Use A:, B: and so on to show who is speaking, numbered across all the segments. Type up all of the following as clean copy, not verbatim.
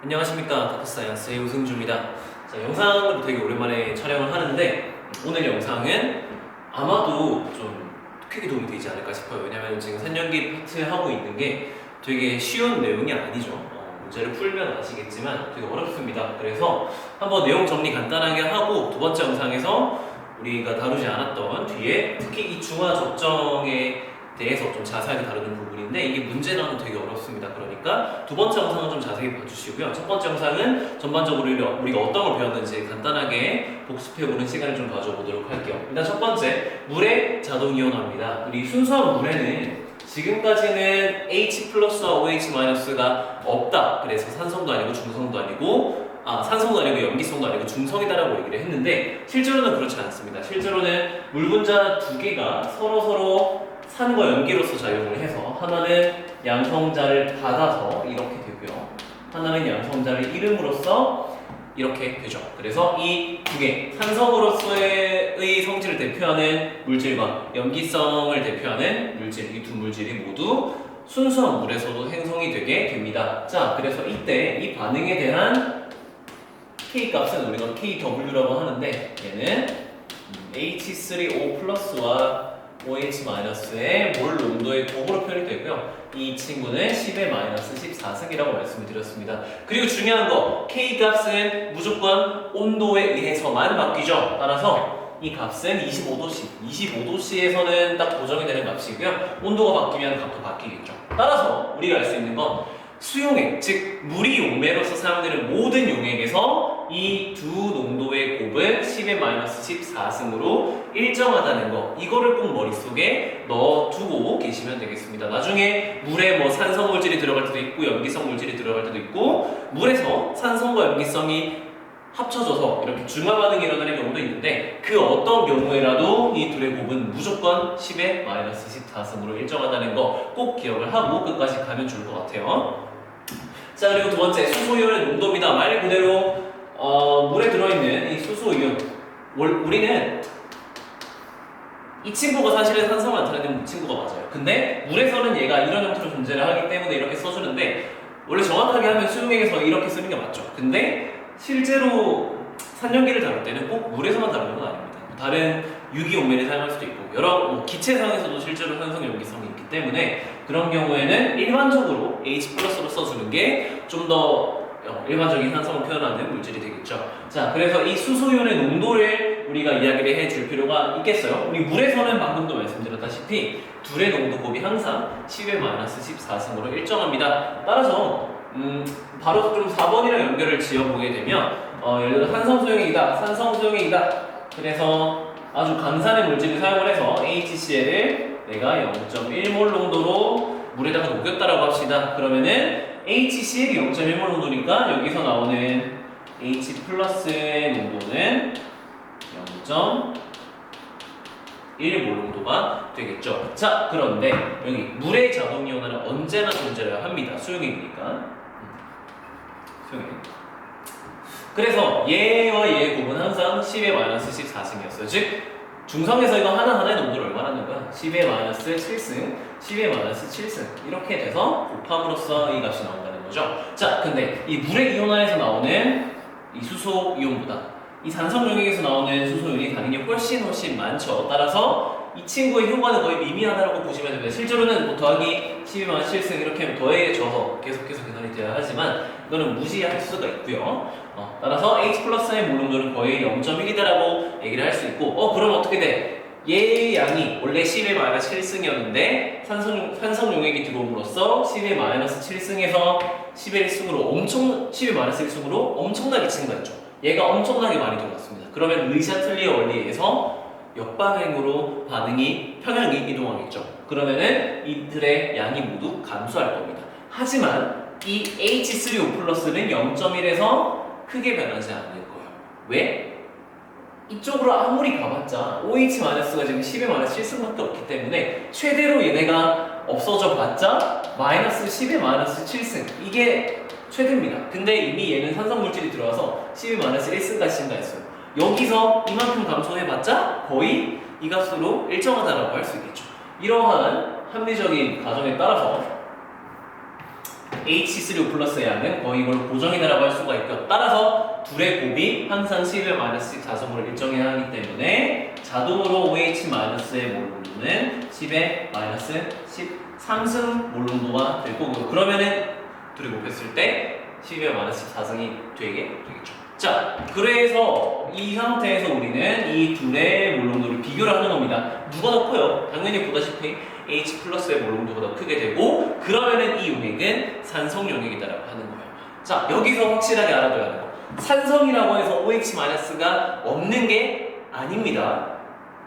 A: 안녕하십니까, 다크사이언스의 우승주입니다. 자, 영상을 되게 오랜만에 촬영을 하는데 오늘 영상은 아마도 좀 크게 도움이 되지 않을까 싶어요. 왜냐면 지금 산연기 파트 하고 있는 게 되게 쉬운 내용이 아니죠. 문제를 풀면 아시겠지만 되게 어렵습니다. 그래서 한번 내용 정리 간단하게 하고 두 번째 영상에서 우리가 다루지 않았던 뒤에 특히 이 중화 적정에 대해서 좀 자세하게 다루는 부분인데 이게 문제라면 되게 어렵습니다. 그러니까 두 번째 영상은 좀 자세히 봐주시고요. 첫 번째 영상은 전반적으로 우리가 어떤 걸 배웠는지 간단하게 복습해보는 시간을 좀 가져보도록 할게요. 일단 첫 번째, 물의 자동이온화입니다. 우리 순수한 물에는 지금까지는 H 플러스와 OH 마이너스가 없다. 그래서 산성도 아니고 중성도 아니고 산성도 아니고 염기성도 아니고 중성이다라고 얘기를 했는데 실제로는 그렇지 않습니다. 실제로는 물 분자 두 개가 서로 산과 염기로서 작용을 해서 하나는 양성자를 받아서 이렇게 되고요. 하나는 양성자를 잃음으로써 이렇게 되죠. 그래서 이 두 개, 산성으로서의 성질을 대표하는 물질과 염기성을 대표하는 물질, 이 두 물질이 모두 순수한 물에서도 행성이 되게 됩니다. 자, 그래서 이때 이 반응에 대한 K 값은 우리가 KW라고 하는데 얘는 H3O 플러스와 OH-의 몰 농도의 곱으로 표현이 되고요. 이 친구는 10의 마이너스 14승이라고 말씀을 드렸습니다. 그리고 중요한 거, K 값은 무조건 온도에 의해서만 바뀌죠. 따라서 이 값은 25도씨, 25도씨에서는 딱 고정이 되는 값이고요. 온도가 바뀌면 값도 바뀌겠죠. 따라서 우리가 알 수 있는 건 수용액, 즉 물이 용매로서 사용되는 모든 용액에서 이 두 농도의 곱은 10의 마이너스 14승으로 일정하다는 거, 이거를 꼭 머릿속에 넣어두고 계시면 되겠습니다. 나중에 물에 뭐 산성 물질이 들어갈 때도 있고 염기성 물질이 들어갈 때도 있고 물에서 산성과 염기성이 합쳐져서 이렇게 중화 반응이 일어나는 경우도 있는데 그 어떤 경우에라도 이 둘의 곱은 무조건 10의 마이너스 14승으로 일정하다는 거 꼭 기억을 하고 끝까지 가면 좋을 것 같아요. 자, 그리고 두 번째, 수소이온의 농도입니다. 말 그대로 물에 들어있는 이 수소이온, 우리는 이 친구가 사실은 산성을 나타내는 친구가 맞아요. 근데 물에서는 얘가 이런 형태로 존재를 하기 때문에 이렇게 써주는데 원래 정확하게 하면 수용액에서 이렇게 쓰는 게 맞죠. 근데 실제로 산연기를 다룰 때는 꼭 물에서만 다루는 건 아닙니다. 다른 유기용매를 사용할 수도 있고 여러 기체상에서도 실제로 산성 염기성이 있기 때문에 그런 경우에는 일반적으로 H 플러스로 써주는 게 좀 더 일반적인 산성을 표현하는 물질이 되겠죠. 자, 그래서 이 수소이온의 농도를 우리가 이야기를 해줄 필요가 있겠어요. 우리 물에서는 방금도 말씀드렸다시피 둘의 농도 곱이 항상 10의 마이너스 14승으로 일정합니다. 따라서 바로 좀 4번이랑 연결을 지어보게 되면 예를 들어 산성소용액이다, 산성소용액이다. 그래서 아주 강산의 물질을 사용을 해서 HCl을 내가 0.1몰 농도로 물에다가 녹였다라고 합시다. 그러면은 HCl이 0.1몰 농도니까 여기서 나오는 H 플러스의 농도는 0.1몰 농도가 되겠죠. 자, 그런데 여기 물의 자동이온화는 언제나 존재해야 합니다. 수용액이니까. 수용액. 그래서 얘와 얘의 곱은 항상 10의 마이너스 14승이었어요. 즉 중성에서 이거 하나하나의 농도를 얼마나 하는 거야? 10의 마이너스 7승, 10의 마이너스 7승 이렇게 돼서 곱함으로써 이 값이 나온다는 거죠. 자, 근데 이 물의 이온화에서 나오는 이 수소 이온보다 이 산성 용액에서 나오는 수소이온이 당연히 훨씬 많죠. 따라서 이 친구의 효과는 거의 미미하다고 보시면 됩니다. 실제로는 뭐 더하기 12만 7승 이렇게 더해져서 계속해서 계산이 돼야 하지만 이거는 무시할 수가 있고요. 따라서 H 플러스의 몰 농도는 거의 0.1이다라고 얘기를 할 수 있고 그럼 어떻게 돼? 얘의 양이 원래 10의 마이너스 7승이었는데 산성 용액이 들어옴으로써 10의 마이너스 7승에서 10의 1승으로 10의 마이너스 1승으로 엄청나게 증가했죠. 얘가 엄청나게 많이 들어갔습니다. 그러면 르샤틀리에 원리에 의해서 역방향으로 평형이 이동하겠죠. 그러면은 이들의 양이 모두 감소할 겁니다. 하지만 이 H3O 플러스는 0.1에서 크게 변하지 않을 거예요. 왜? 이쪽으로 아무리 가봤자 OH-가 지금 10의 마이너스 7승밖에 없기 때문에 최대로 얘네가 없어져 봤자 마이너스 10의 마이너스 7승 이게 최대입니다. 근데 이미 얘는 산성 물질이 들어와서 10의 마이너스 1승까지 증가했어요. 여기서 이만큼 감소해봤자 거의 이 값으로 일정하다라고 할 수 있겠죠. 이러한 합리적인 가정에 따라서 H3O 플러스의 양은 거의 이걸로 고정이다라고 할 수가 있고요. 따라서 둘의 곱이 항상 10의-10 자성으로 일정해야 하기 때문에 자동으로 OH-의 몰농도는 10의-10 상승 몰농도가 될 거고요. 그러면은 둘이 곱했을 때 10의-10 사승이 되겠죠. 자, 그래서 이 상태에서 우리는 이 둘의 몰농도를 비교를 하는 겁니다. 누가 더 커요? 당연히 보다시피 H 플러스의 몰농도가 더 크게 되고, 그러면은 이 용액은 산성 용액이다라고 하는 거예요. 자, 여기서 확실하게 알아둬야 하는 거. 산성이라고 해서 OH-가 없는 게 아닙니다.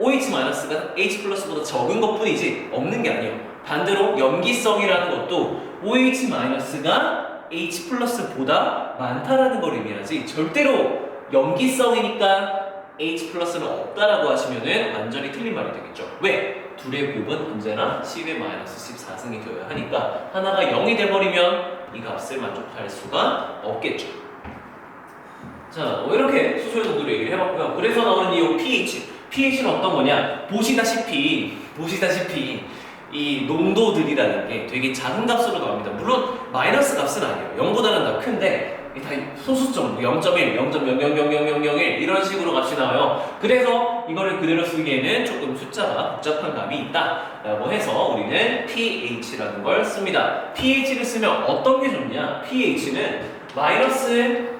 A: OH-가 H 플러스보다 적은 것 뿐이지 없는 게 아니에요. 반대로 염기성이라는 것도 OH-가 H 플러스보다 많다라는 걸 의미하지, 절대로 염기성이니까 H 플러스는 없다라고 하시면은 완전히 틀린 말이 되겠죠. 왜? 둘의 곱은 언제나 10의-10 사승이 되어야 하니까 하나가 0이 돼버리면 이 값을 만족할 수가 없겠죠. 자, 이렇게 수소의 농도를 얘기를 해봤고요. 그래서 나오는 이 pH는 어떤 거냐? 보시다시피 이 농도들이라는 게 되게 작은 값으로 나옵니다. 물론 마이너스 값은 아니에요. 0보다는 더 큰데 다 소수점 0.1, 0.0000001 이런 식으로 값이 나와요. 그래서 이거를 그대로 쓰기에는 조금 숫자가 복잡한 값이 있다라고 해서 우리는 pH라는 걸 씁니다. pH를 쓰면 어떤 게 좋냐? pH는 마이너스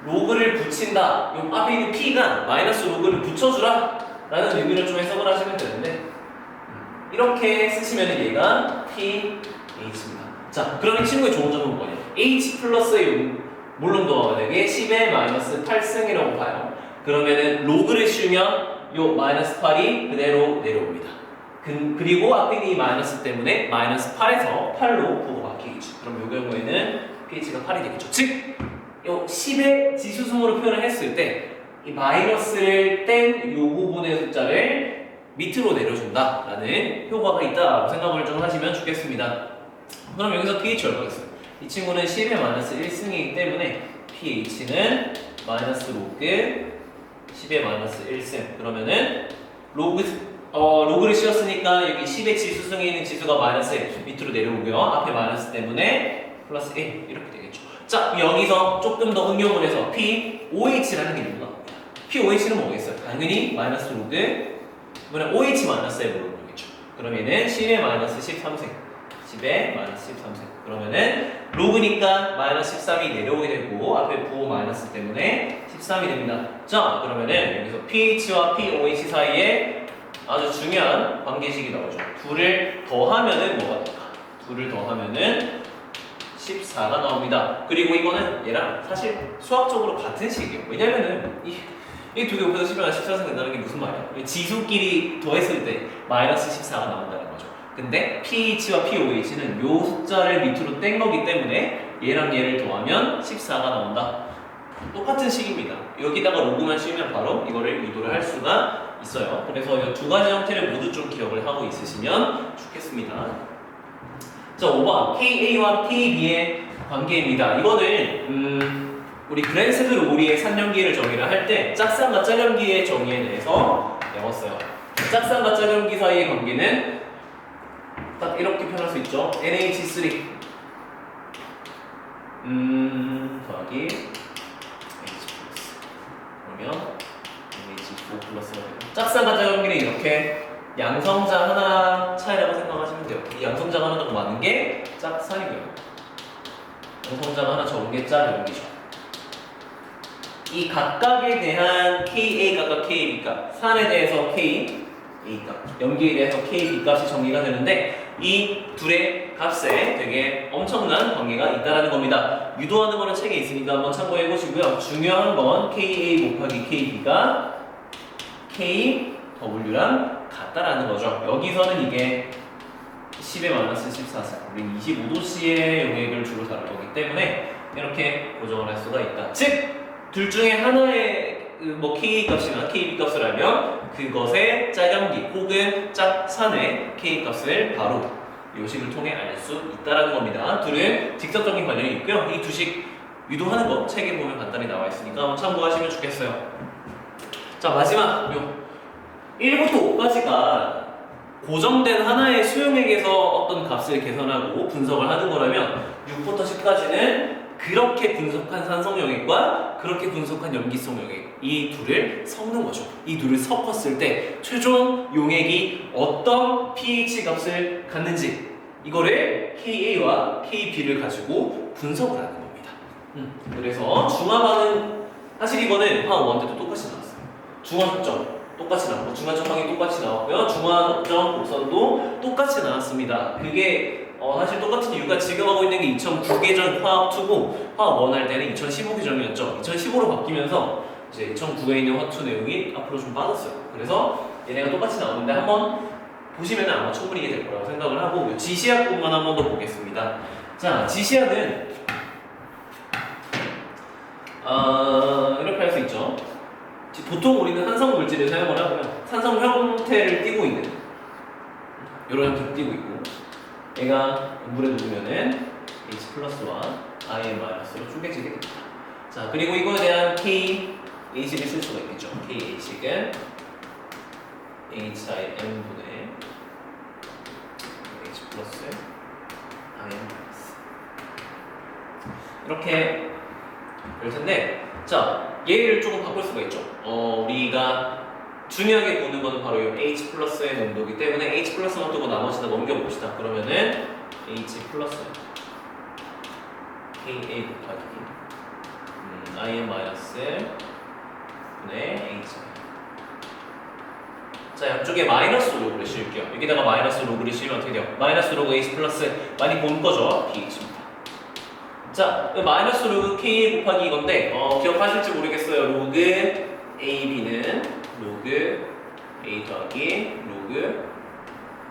A: 로그를 붙인다. 요 앞에 있는 p가 마이너스 로그를 붙여주라 라는 의미로 좀 해석을 하시면 되는데, 이렇게 쓰시면 얘가 pH입니다. 자, 그러면 이 친구의 좋은 점은 뭐냐? H 플러스의 몰농도와 만약에 10의-8승이라고 봐요. 그러면은 로그를 씌우면 요 -8이 그대로 내려옵니다. 그리고 앞에 있는 이 마이너스 때문에 -8에서 8로 부호가 바뀌겠죠. 그럼 요 경우에는 pH가 8이 되겠죠. 즉, 요 10의 지수승으로 표현을 했을 때 이 마이너스를 뗀 요 부분의 숫자를 밑으로 내려준다라는 효과가 있다라고 생각을 좀 하시면 좋겠습니다. 그럼 여기서 pH 얼마겠어요? 이 친구는 10의-1승이기 때문에 pH는 마이너스 로그 10의-1승. 그러면은 로그를 씌웠으니까 여기 10의 지수승에 있는 지수가 마이너스 1 밑으로 내려오고요. 앞에 마이너스 때문에 플러스 1 이렇게 되겠죠. 자, 여기서 조금 더 응용을 해서 POH라는 게 있는 겁니다. POH는 뭐겠어요? 당연히 마이너스 로그 이번에 OH-의 몰농도겠죠. 그러면은 10의-13승 10의-13승. 그러면은 로그니까 -13이 내려오게 되고 앞에 부호 마이너스 때문에 13이 됩니다. 자, 그러면은 여기서 pH와 POH 사이에 아주 중요한 관계식이 나오죠. 둘을 더하면은 뭐가 될까? 둘을 더하면은 14가 나옵니다. 그리고 이거는 얘랑 사실 수학적으로 같은 식이에요. 왜냐면은 이 두 개 곱해서 10이랑 14승 된다는 게 무슨 말이야? 지수끼리 더했을 때 -14가 나온다는 거죠. 근데 pH와 POH는 요 숫자를 밑으로 뗀 거기 때문에 얘랑 얘를 더하면 14가 나온다. 똑같은 식입니다. 여기다가 로그만 씌우면 바로 이거를 유도를 할 수가 있어요. 그래서 이 두 가지 형태를 모두 좀 기억을 하고 있으시면 좋겠습니다. 자, 5번 KA와 KB의 관계입니다. 이거는 우리 그랜스드 로리의 산염기를 정의를 할 때 짝쌍과 짝염기의 정의에 대해서 배웠어요. 짝쌍과 짝염기 사이의 관계는 딱 이렇게 표현할 수 있죠. NH3 더하기 H 플러스. 그러면 NH4 플러스가 되고, 짝쌍과 짝염기는 이렇게 양성자 하나 차이라고 생각하시면 돼요. 이 양성자가 하나 더 많은 게 짝산이고요. 양성자가 하나 적은 게 짝염기죠. 이 각각에 대한 KA 값과 KB 값, 산에 대해서 KA 값, 염기에 대해서 KB 값이 정리가 되는데 이 둘의 값에 되게 엄청난 관계가 있다는 겁니다. 유도하는 거는 책에 있으니까 한번 참고해 보시고요. 중요한 건 KA 곱하기 KB가 KW랑 같다라는 거죠. 여기서는 이게 10의-14승, 우린 25도씨의 용액을 주로 다룰 거기 때문에 이렇게 고정을 할 수가 있다. 즉, 둘 중에 하나의 K 값이나 KB 값을 알면 그것의 짝염기 혹은 짝산의 K 값을 바로 요식을 통해 알 수 있다는 겁니다. 둘은 직접적인 관련이 있고요. 이 두식 유도하는 거 책에 보면 간단히 나와 있으니까 한번 참고하시면 좋겠어요. 자, 마지막 1부터 5까지가 고정된 하나의 수용액에서 어떤 값을 계산하고 분석을 하는 거라면 6부터 10까지는 그렇게 분석한 산성 용액과 그렇게 분석한 염기성 용액 이 둘을 섞는 거죠. 이 둘을 섞었을 때 최종 용액이 어떤 pH 값을 갖는지 이거를 KA와 KB를 가지고 분석을 하는 겁니다. 그래서 중화반응 사실 이거는 화학 1 때도 똑같이 나왔어요. 중화적정 똑같이 나왔고 중화적항이 똑같이 나왔고요. 중화적정 곡선도 똑같이 나왔습니다. 그게 사실 똑같은 이유가 지금 하고 있는 게 2009 계정 화학 2고 화학 1 할 때는 2015 계정이었죠. 2015로 바뀌면서 이제 2009에 있는 화학 2 내용이 앞으로 좀 빠졌어요. 그래서 얘네가 똑같이 나오는데 한번 보시면 아마 충분히 이해될 거라고 생각을 하고 지시약 부분 한번 더 보겠습니다. 자, 지시약은 이렇게 할 수 있죠. 보통 우리는 산성 물질을 사용을 하고요. 산성 형태를 띠고 있는 이런 형태를 띠고 있고 얘가 물에 녹으면은 H 플러스와 IN 마이너스로 쪼개지게 됩니다. 자, 그리고 이거에 대한 KH를 쓸 수가 있겠죠. KH는 HIM분의 H 플러스 IN 마이너스 이렇게 될 텐데, 자, 얘를 조금 바꿀 수가 있죠. 우리가 중요하게 보는 거는 바로 이 H 플러스의 농도이기 때문에 H 플러스만 두고 나머지는 넘겨봅시다. 그러면은 H 플러스 KA 곱하기 IN 마이너스 분의 H. 자, 양쪽에 마이너스 로그를 씌울게요. 여기다가 마이너스 로그를 씌우면 어떻게 돼요? 마이너스 로그 H 플러스 많이 본 거죠? pH입니다. 자, 마이너스 로그 K 곱하기 이건데 기억하실지 모르겠어요. 로그 AB는 로그 A 더하기 로그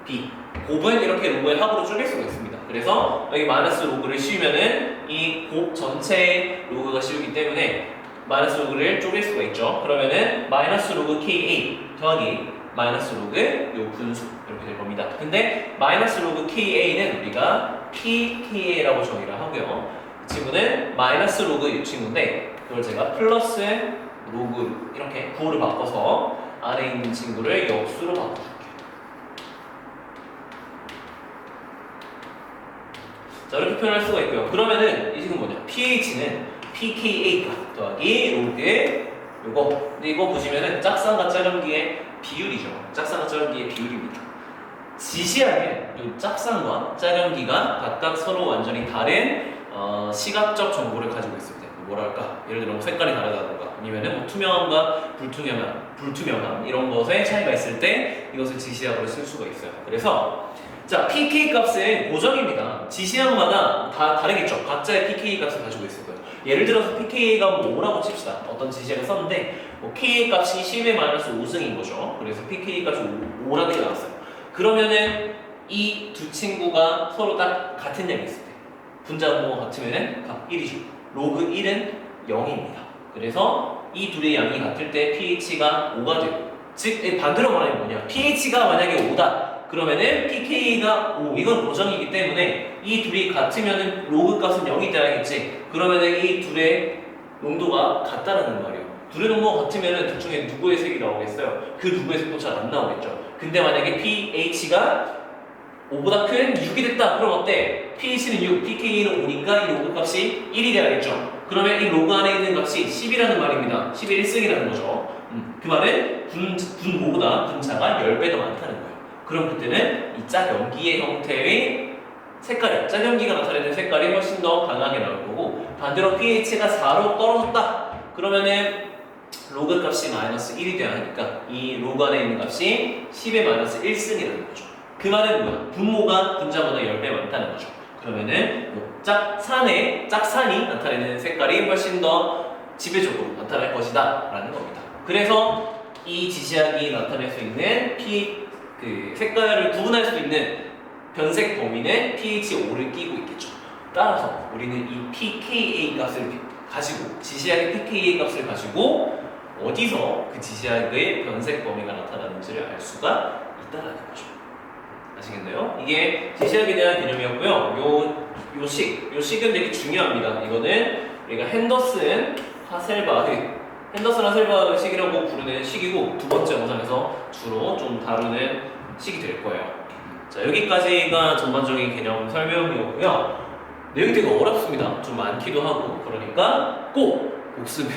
A: B 곱은 이렇게 로그의 합으로 줄일 수가 있습니다. 그래서 여기 마이너스 로그를 씌우면은 이 곱 전체의 로그가 씌우기 때문에 마이너스 로그를 쪼갤 수가 있죠. 그러면은 마이너스 로그 KA 더하기 마이너스 로그 요 분수 이렇게 될 겁니다. 근데 마이너스 로그 KA는 우리가 PKA라고 정의를 하고요. 이 친구는 마이너스 로그 이 친구인데 그걸 제가 플러스 로그 이렇게 구호를 바꿔서 안에 있는 친구를 역수로 바꿔줄게요. 자, 이렇게 표현할 수가 있고요. 그러면은 이 지금 뭐냐? pH는 pKa 더하기 로그 요거. 근데 이거 보시면은 짝상과 짝염기의 비율이죠. 짝상과 짝염기의 비율입니다. 지시하게 이 짝상과 짝염기가 각각 서로 완전히 다른 시각적 정보를 가지고 있을 때 뭐랄까? 예를 들어 뭐 색깔이 다르다던가 아니면은 뭐 투명함과 불투명함 이런 것에 차이가 있을 때 이것을 지시약으로 쓸 수가 있어요. 그래서 자, pK 값은 고정입니다. 지시약마다 다 다르겠죠. 각자의 pK 값을 가지고 있을 거예요. 예를 들어서 pK가 뭐 5라고 칩시다. 어떤 지시약을 썼는데 뭐 K 값이 10의 마이너스 5승인 거죠. 그래서 pK 값이 5라는 게 나왔어요. 그러면은 이 두 친구가 서로 딱 같은 양이 있을 때 분자 분모가 같으면은 값 1이죠. 로그 1은 0입니다. 그래서 이 둘의 양이 같을 때 pH가 5가 돼요. 즉 반대로 말하면 뭐냐? pH가 만약에 5다. 그러면은 pK가 5, 이건 고정이기 때문에 이 둘이 같으면은 로그 값은 0이 돼야겠지. 그러면은 이 둘의 농도가 같다라는 말이에요. 둘의 농도가 같으면은 둘 중에 누구의 색이 나오겠어요? 그 누구의 색도 잘 안 나오겠죠. 근데 만약에 pH가 5보다 큰 6이 됐다. 그럼 어때? pH는 6, pK는 5니까 이 로그 값이 1이 돼야겠죠. 그러면 이 로그 안에 있는 값이 10이라는 말입니다. 10의 1승이라는 거죠. 그 말은 분모보다 분자가 10배 더 많다는 거예요. 그럼 그때는 이 짝염기의 형태의 색깔이, 짝염기가 나타내는 색깔이 훨씬 더 강하게 나올 거고, 반대로 pH가 4로 떨어졌다. 그러면은 로그 값이 마이너스 1이 돼야 하니까 이 로그 안에 있는 값이 10의 마이너스 1승이라는 거죠. 그 말은 뭐야? 분모가 분자보다 10배 많다는 거죠. 그러면은 짝산이 나타내는 색깔이 훨씬 더 지배적으로 나타날 것이다 라는 겁니다. 그래서 이 지시약이 나타낼 수 있는 색깔을 구분할 수 있는 변색 범위는 pH 5를 끼고 있겠죠. 따라서 우리는 이 pKa 값을 가지고 지시약의 pKa 값을 가지고 어디서 그 지시약의 변색 범위가 나타나는지를 알 수가 있다는 거죠. 아시겠나요? 이게 지시약에 대한 개념이었고요. 요 식은 되게 중요합니다. 이거는 우리가 핸더슨 하셀바흐 식이라고 부르는 식이고 두 번째 영상에서 주로 좀 다루는 식이 될 거예요. 자, 여기까지가 전반적인 개념 설명이었고요. 내용이 되게 어렵습니다. 좀 많기도 하고 그러니까 꼭 복습을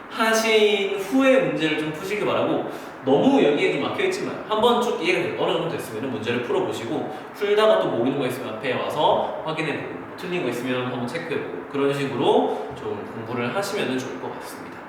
A: 하신 후에 문제를 좀 푸시길 바라고 너무 여기에 좀 막혀있지만 한번 쭉 이해가 어느 정도 됐으면 문제를 풀어보시고 풀다가 또 모르는 거 있으면 앞에 와서 확인해보고 틀린 거 있으면 한번 체크해보고 그런 식으로 좀 공부를 하시면 좋을 것 같습니다.